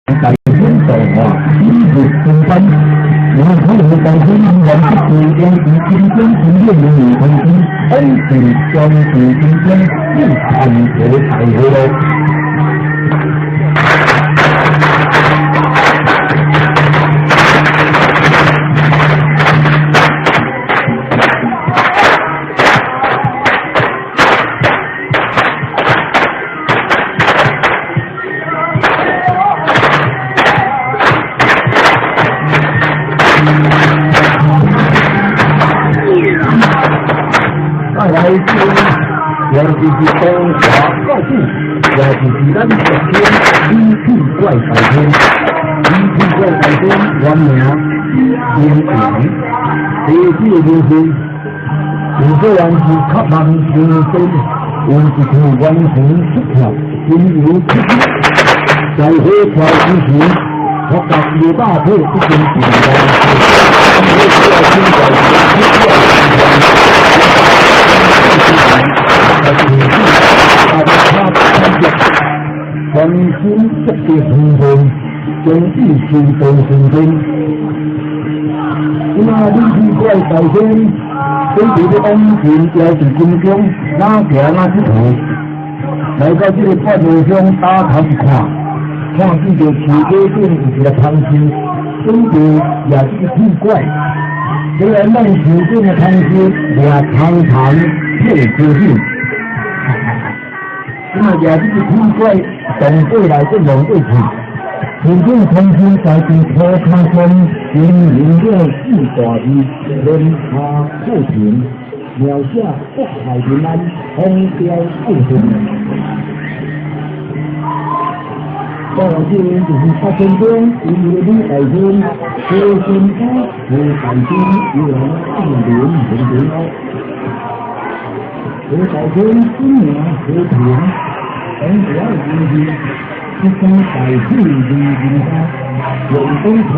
大天道化，一日升班，我可以当天人不是将是今天今天的女同志，恩情相处今天一看就才会喽。尤其是中华高度，尤其是咱昨天天气怪改天，天气怪改天原名天晴，地质流星，有虽然是较慢天生，有一颗完全出条，心有出息，在火条之前，我甲刘大腿已经平安，我出来听到出全心积极行动，将意识到成真。那你去怪大天，跟住个安全标志金钟，哪行哪去头？来到这个半路上打头一看，看见着树底顶有一个汤匙，跟住也是个屁怪。虽然咱树顶的汤匙也常常配高兴。那也是个奇怪，动过来就弄过去。前天重新在地土坑中经营了四大字，人下富平，描写北海平安，风调雨顺。到这就是8分钟，因为你大天小辛苦，为大天有人暗恋平平哦。我大天今年和平。等主要的东西，一生百岁的人家，有功可